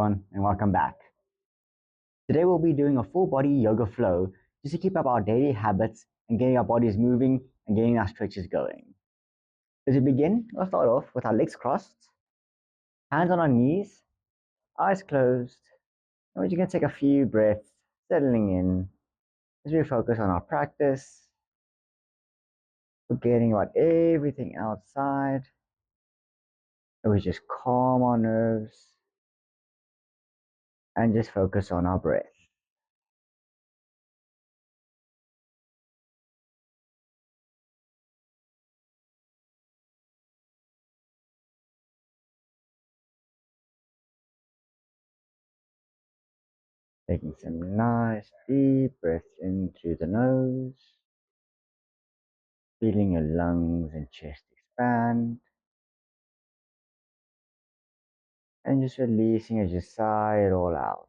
everyone, and welcome back. Today we'll be doing a full body yoga flow just to keep up our daily habits and getting our bodies moving and getting our stretches going. As we begin, we'll start off with our legs crossed, hands on our knees, eyes closed, and we're just going to take a few breaths, settling in as we focus on our practice, forgetting about everything outside, and we just calm our nerves and just focus on our breath. Taking some nice deep breaths in through the nose, feeling your lungs and chest expand, and just releasing as you sigh it all out.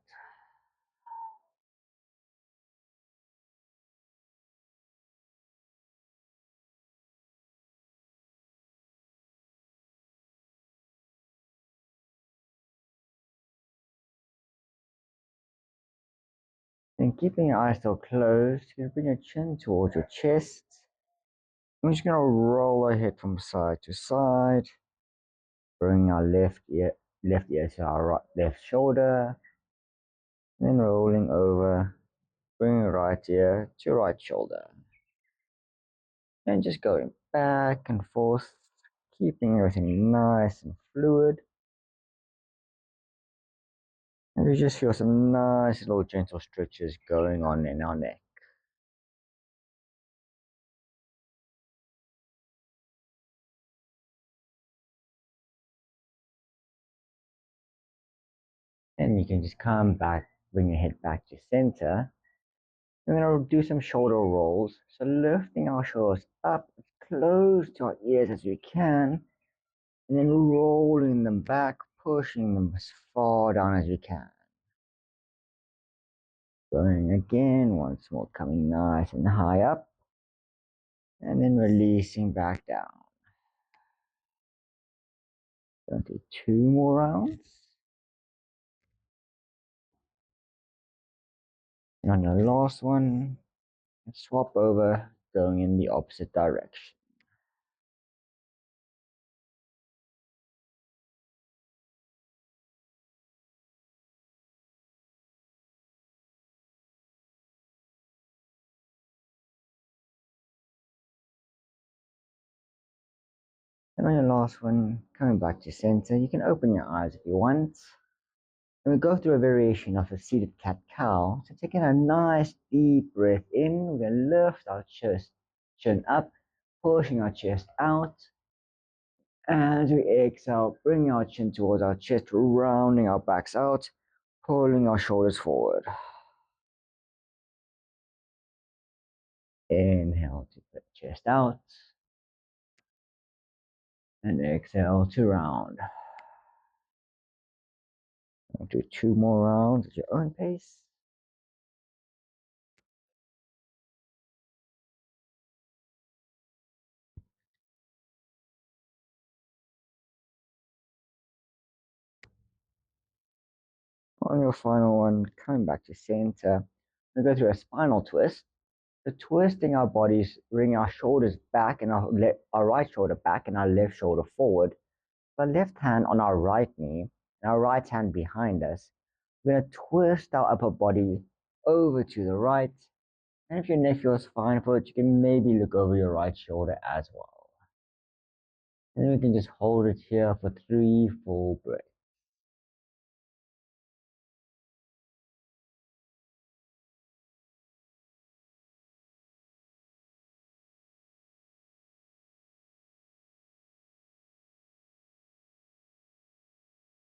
And keeping your eyes still closed, you can bring your chin towards your chest. I'm just going to roll our head from side to side, bring our left ear to our left shoulder, then rolling over, bring right ear to right shoulder. And just going back and forth, keeping everything nice and fluid. And we just feel some nice little gentle stretches going on in our neck. And you can just come back, bring your head back to center. And then I'll do some shoulder rolls. So lifting our shoulders up as close to our ears as we can. And then rolling them back, pushing them as far down as we can. Going again, once more, coming nice and high up. And then releasing back down. Going to do 2 more rounds. And on your last one, swap over, going in the opposite direction. And on your last one, coming back to center, you can open your eyes if you want. And we go through a variation of a seated cat-cow. So taking a nice deep breath in, we're going to lift our chin up, pushing our chest out. As we exhale, bring our chin towards our chest, rounding our backs out, pulling our shoulders forward. Inhale to put the chest out. And exhale to round. I'll do 2 more rounds at your own pace. On your final one, coming back to center, we go through a spinal twist. So twisting our bodies, bring our shoulders back and our right shoulder back and our left shoulder forward. Our left hand on our right knee and our right hand behind us. We're going to twist our upper body over to the right. And if your neck feels fine for it, you can maybe look over your right shoulder as well. And then we can just hold it here for 3 full breaths.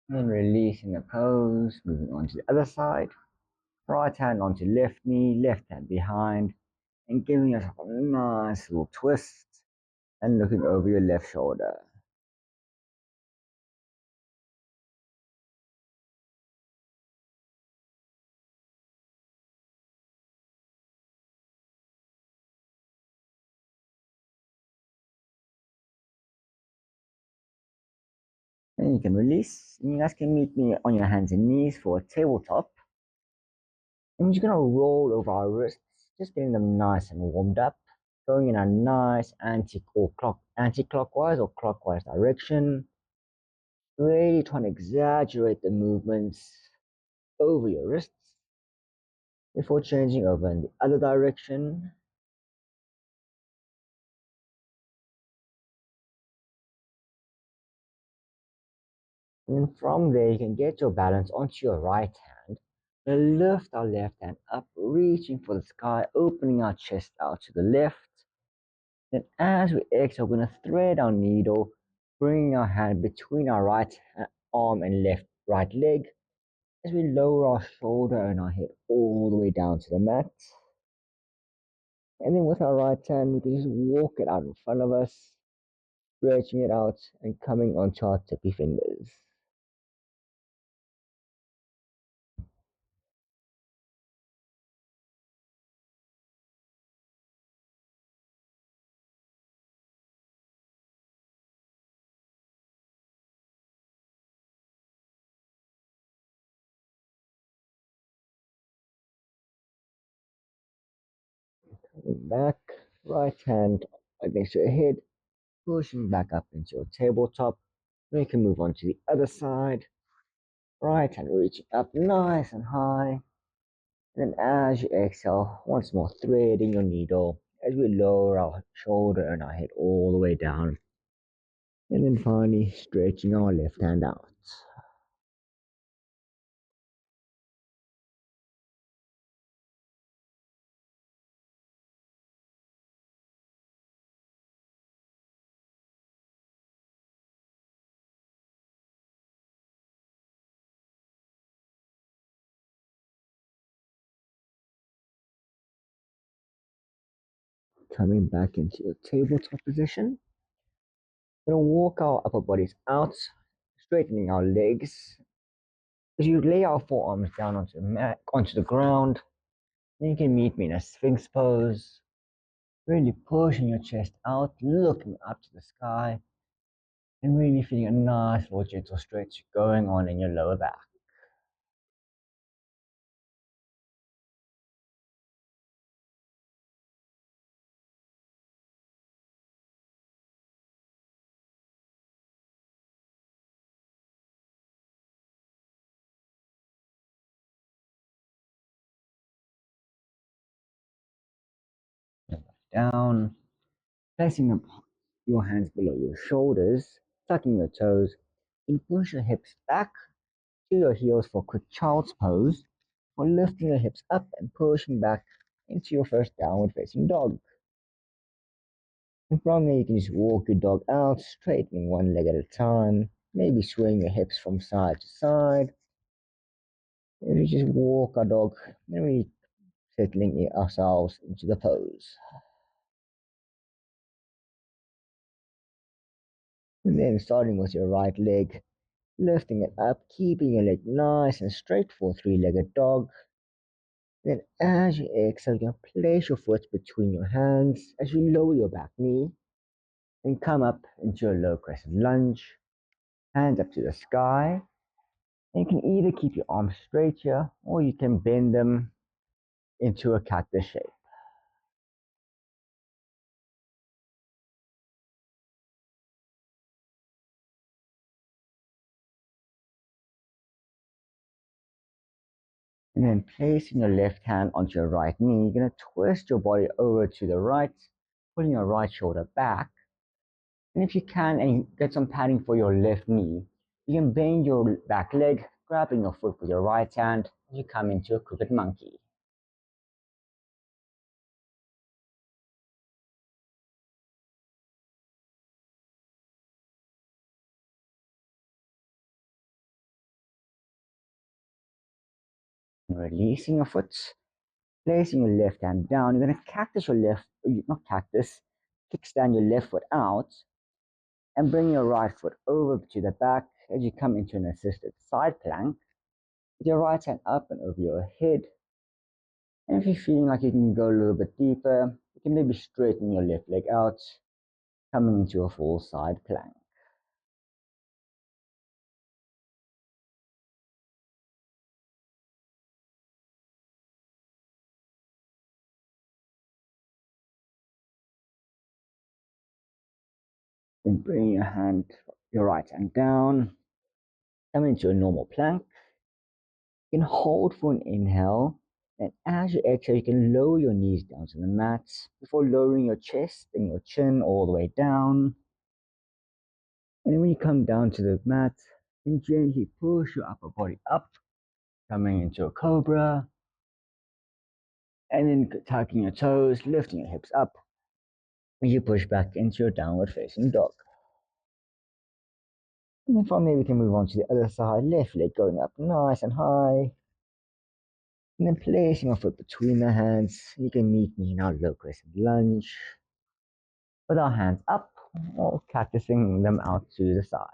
And then releasing the pose, moving on to the other side. Right hand onto left knee, left hand behind, and giving yourself a nice little twist and looking over your left shoulder. Then you can release. And you guys can meet me on your hands and knees for a tabletop. And we're just gonna roll over our wrists, just getting them nice and warmed up, going in a nice anti-clockwise or clockwise direction. Really trying to exaggerate the movements over your wrists before changing over in the other direction. And then from there, you can get your balance onto your right hand. And lift our left hand up, reaching for the sky, opening our chest out to the left. Then as we exhale, we're going to thread our needle, bringing our hand between our right arm and right leg as we lower our shoulder and our head all the way down to the mat. And then with our right hand, we can just walk it out in front of us, stretching it out and coming onto our tippy fingers. Coming back, right hand against your head, pushing back up into your tabletop. Then you can move on to the other side. Right hand reaching up nice and high. And then as you exhale, once more threading your needle as we lower our shoulder and our head all the way down. And then finally stretching our left hand out. Coming back into your tabletop position. We're gonna walk our upper bodies out, straightening our legs. As you lay our forearms down onto the mat, onto the ground, then you can meet me in a Sphinx pose. Really pushing your chest out, looking up to the sky, and really feeling a nice little gentle stretch going on in your lower back. Down, placing your hands below your shoulders, tucking your toes, and push your hips back to your heels for quick child's pose, or lifting your hips up and pushing back into your first downward facing dog. And from there, you can just walk your dog out, straightening one leg at a time, maybe swaying your hips from side to side. And we just walk our dog, and we settling ourselves into the pose. And then starting with your right leg, lifting it up, keeping your leg nice and straight for three-legged dog. Then as you exhale, you can place your foot between your hands as you lower your back knee and come up into a low crescent lunge, hands up to the sky. And you can either keep your arms straight here or you can bend them into a cactus shape. And then placing your left hand onto your right knee, you're going to twist your body over to the right, pulling your right shoulder back. And if you can, and you get some padding for your left knee, you can bend your back leg, grabbing your foot with your right hand as you come into a crooked monkey. Releasing your foot, placing your left hand down. You're going to cactus your left, not cactus, kickstand your left foot out and bring your right foot over to the back as you come into an assisted side plank with your right hand up and over your head. And if you're feeling like you can go a little bit deeper, you can maybe straighten your left leg out, coming into a full side plank. Then bring your right hand down, come into a normal plank. You can hold for an inhale, and as you exhale, you can lower your knees down to the mat before lowering your chest and your chin all the way down. And then when you come down to the mat, you gently push your upper body up, coming into a cobra, and then tucking your toes, lifting your hips up, as you push back into your downward facing dog. And then from there, we can move on to the other side, left leg going up nice and high. And then placing our foot between the hands, you can meet me in our low crescent lunge with our hands up or cactusing them out to the side.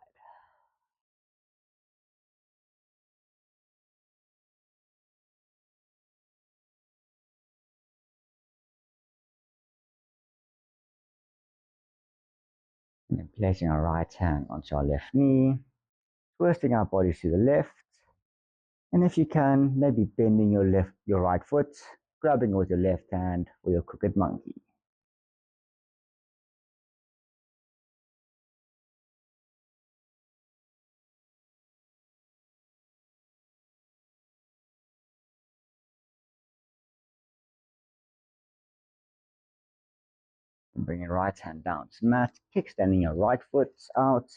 And then placing our right hand onto our left knee, twisting our bodies to the left. And if you can, maybe bending your right foot, grabbing with your left hand for your crooked monkey. And bring your right hand down to mat, kickstanding your right foot out.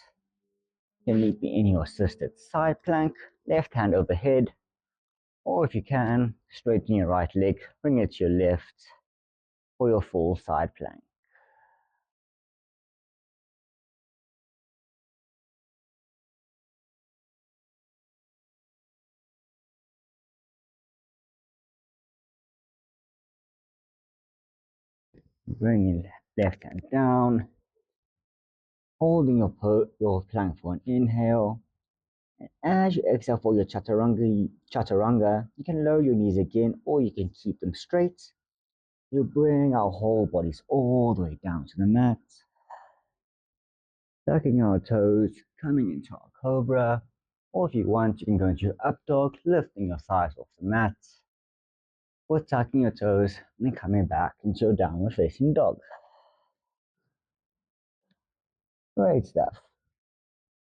You can meet me in your assisted side plank, left hand overhead, or if you can, straighten your right leg, bring it to your left for your full side plank. Bring your left hand down, holding your plank for an inhale. And as you exhale for your chaturanga, you can lower your knees again or you can keep them straight. You bring our whole bodies all the way down to the mat. Tucking our toes, coming into our cobra. Or if you want, you can go into your up dog, lifting your thighs off the mat. Or tucking your toes and then coming back into your downward facing dog. Great stuff.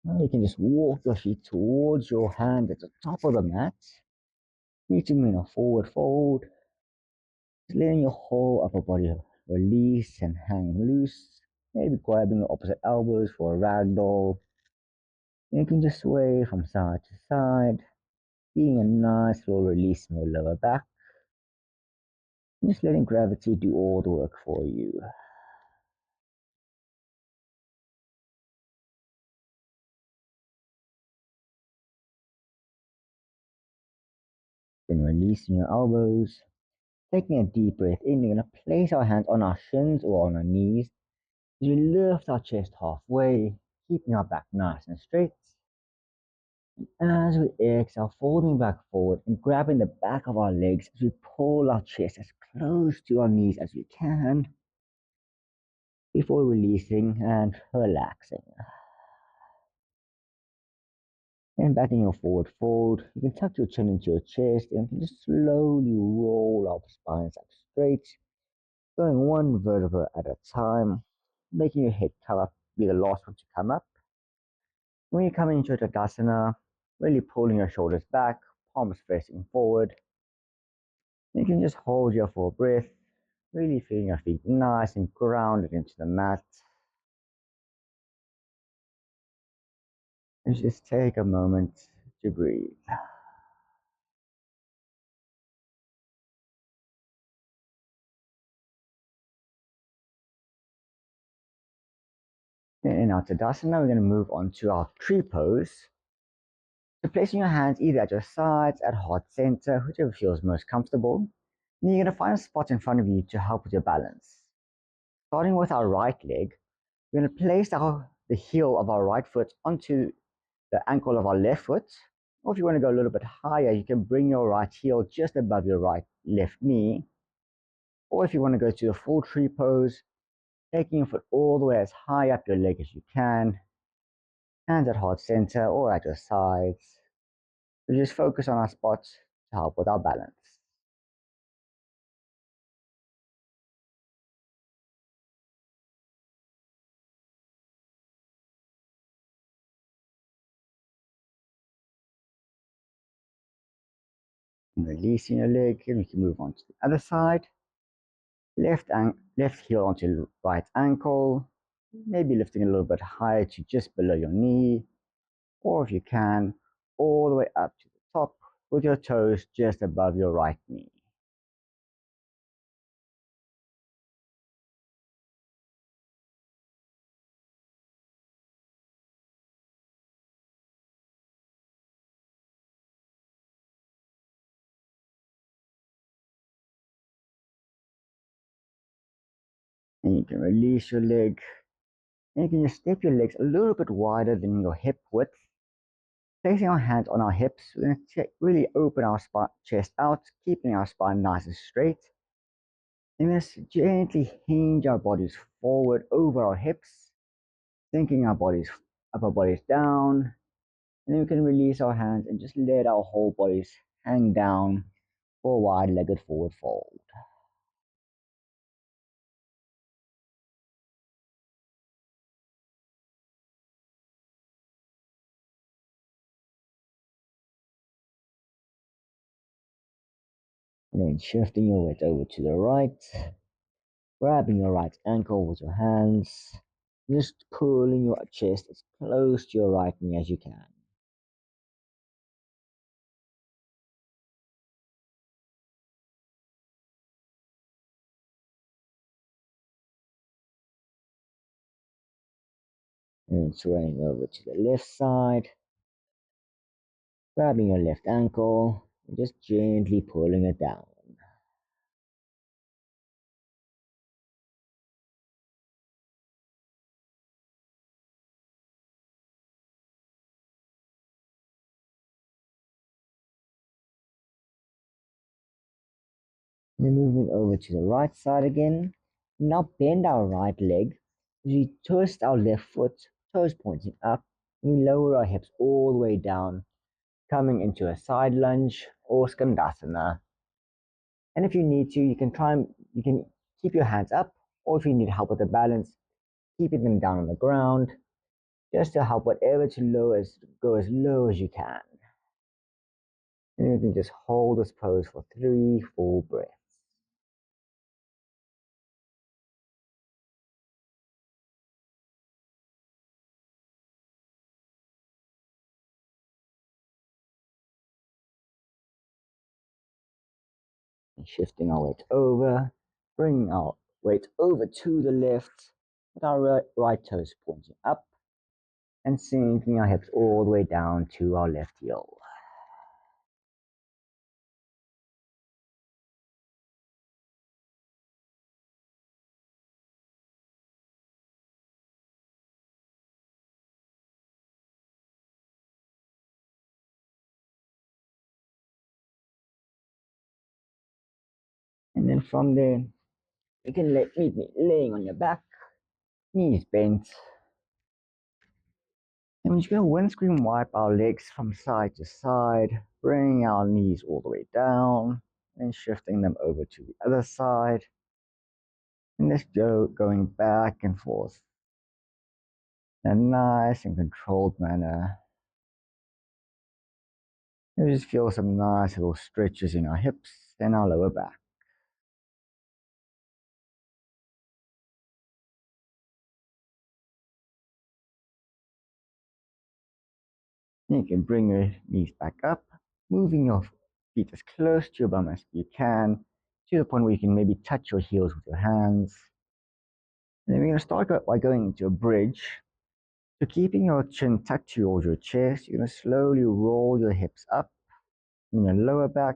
Now you can just walk your feet towards your hand at the top of the mat. Meeting in a forward fold. Just letting your whole upper body release and hang loose. Maybe grabbing your opposite elbows for a ragdoll. You can just sway from side to side, being a nice slow release in your lower back. Just letting gravity do all the work for you. Then releasing your elbows. Taking a deep breath in, we're going to place our hands on our shins or on our knees. As we lift our chest halfway, keeping our back nice and straight. As we exhale, folding back forward and grabbing the back of our legs as we pull our chest as close to our knees as we can before releasing and relaxing. And back in your forward fold, you can tuck your chin into your chest and you can just slowly roll our spines up straight, going one vertebra at a time, making your head come up, be the last one to come up. When you come into Tadasana, really pulling your shoulders back, palms facing forward. You can just hold here for a breath, really feeling your feet nice and grounded into the mat. And just take a moment to breathe. Then in our Tadasana, we're going to move on to our tree pose. So placing your hands either at your sides, at heart center, whichever feels most comfortable. And you're going to find a spot in front of you to help with your balance. Starting with our right leg, we're going to place the heel of our right foot onto the ankle of our left foot. Or if you want to go a little bit higher, you can bring your right heel just above your left knee. Or if you want to go to the full tree pose, taking your foot all the way as high up your leg as you can, hands at heart center or at your sides. So just focus on our spots to help with our balance. Releasing your leg, and we can move on to the other side. Left heel onto right ankle, maybe lifting a little bit higher to just below your knee, or if you can, all the way up to the top with your toes just above your right knee. And you can release your leg, and you can just step your legs a little bit wider than your hip width. Placing our hands on our hips, we're going to really open our chest out, keeping our spine nice and straight. And just gently hinge our bodies forward over our hips, sinking our bodies upper bodies down. And then we can release our hands and just let our whole bodies hang down for a wide-legged forward fold. And then shifting your weight over to the right, grabbing your right ankle with your hands, just pulling your chest as close to your right knee as you can. And then swaying over to the left side, grabbing your left ankle, and just gently pulling it down. Then moving over to the right side again. Now bend our right leg. We twist our left foot, toes pointing up. We lower our hips all the way down, coming into a side lunge or skandasana. And if you need to, you can keep your hands up, or if you need help with the balance, keeping them down on the ground, just to help whatever to go as low as you can. And you can just hold this pose for 3 full breaths. And shifting our weight over, bringing our weight over to the left, with our right toes pointing up, and sinking our hips all the way down to our left heel. And then from there, you can meet me laying on your back, knees bent. And we're just going to windscreen wipe our legs from side to side, bringing our knees all the way down, and shifting them over to the other side. And just going back and forth in a nice and controlled manner. You just feel some nice little stretches in our hips and our lower back. You can bring your knees back up, moving your feet as close to your bum as you can, to the point where you can maybe touch your heels with your hands. And then we're going to start by going into a bridge. So keeping your chin tucked towards your chest, you're going to slowly roll your hips up in your lower back,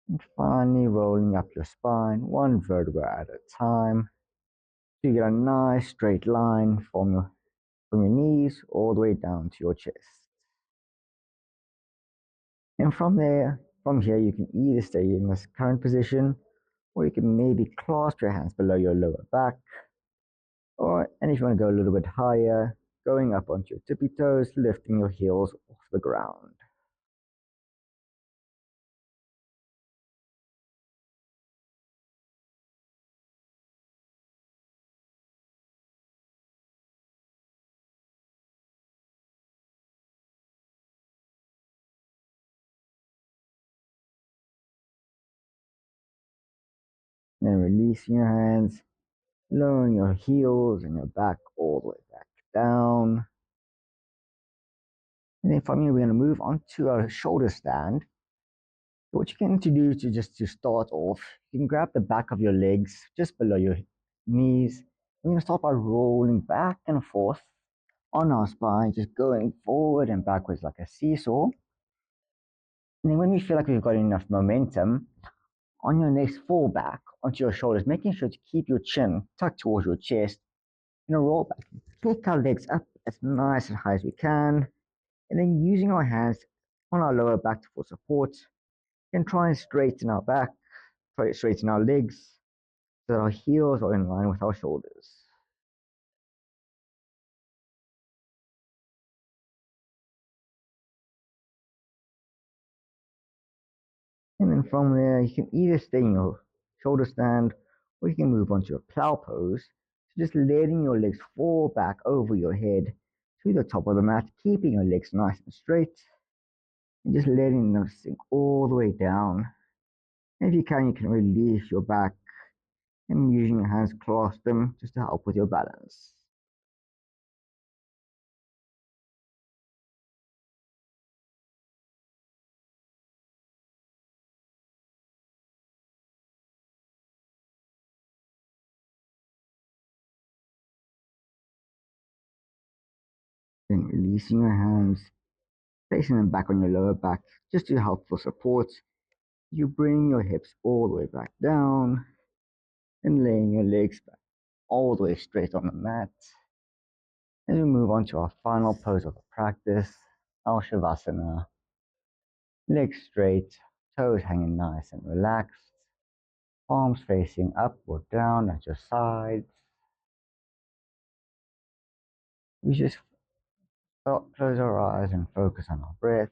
and finally rolling up your spine, one vertebra at a time. So you get a nice straight line from your knees all the way down to your chest. And from here, you can either stay in this current position, or you can maybe clasp your hands below your lower back, and if you want to go a little bit higher, going up onto your tippy toes, lifting your heels off the ground. then releasing your hands, lowering your heels and your back all the way back down. And then from here, we're going to move on to our shoulder stand. What you can do to start off, you can grab the back of your legs just below your knees. We're going to start by rolling back and forth on our spine, just going forward and backwards like a seesaw. And then when we feel like we've got enough momentum, on your next fall back onto your shoulders, making sure to keep your chin tucked towards your chest, and roll back. Pick our legs up as nice and high as we can, and then using our hands on our lower back for support, and try and straighten our back, try to straighten our legs so that our heels are in line with our shoulders. And then from there, you can either stay in your shoulder stand or you can move onto a plow pose. So just letting your legs fall back over your head to the top of the mat, keeping your legs nice and straight, and just letting them sink all the way down. And if you can release your back and using your hands clasp them just to help with your balance. Then releasing your hands, placing them back on your lower back just to help for support. You bring your hips all the way back down and laying your legs back all the way straight on the mat. As we move on to our final pose of the practice, our Shavasana. Legs straight, toes hanging nice and relaxed, palms facing up or down at your sides. We just close our eyes and focus on our breath.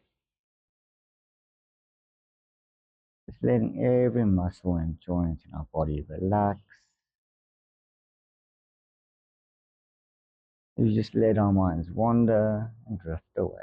Just letting every muscle and joint in our body relax. We just let our minds wander and drift away.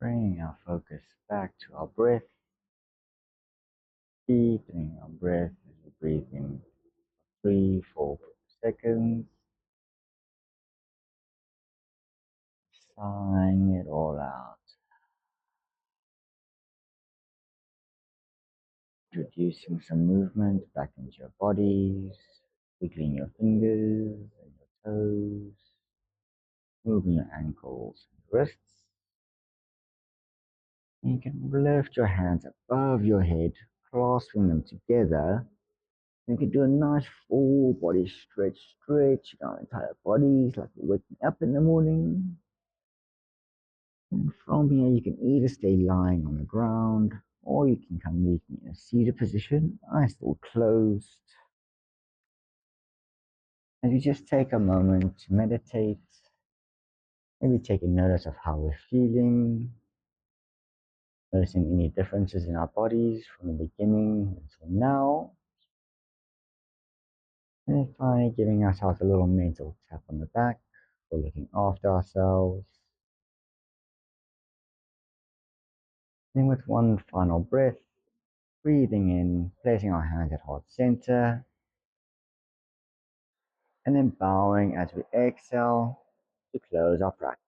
Bringing our focus back to our breath, deepening our breath as we breathe in 3-4 seconds, sighing it all out. Introducing some movement back into your bodies, wiggling your fingers and your toes, moving your ankles and wrists. And you can lift your hands above your head, clasping them together. And you can do a nice full body stretching our entire bodies like we're waking up in the morning. And from here, you can either stay lying on the ground or you can come meeting in a seated position, eyes still closed. And you just take a moment to meditate, maybe taking notice of how we're feeling, noticing any differences in our bodies from the beginning until now. And then finally giving ourselves a little mental tap on the back for looking after ourselves. Then with one final breath, breathing in, placing our hands at heart center, and then bowing as we exhale to close our practice.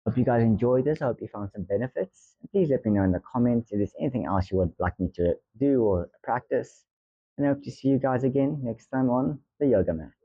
Hope you guys enjoyed this. I hope you found some benefits. Please let me know in the comments if there's anything else you would like me to do or practice. And I hope to see you guys again next time on the Yoga Mat.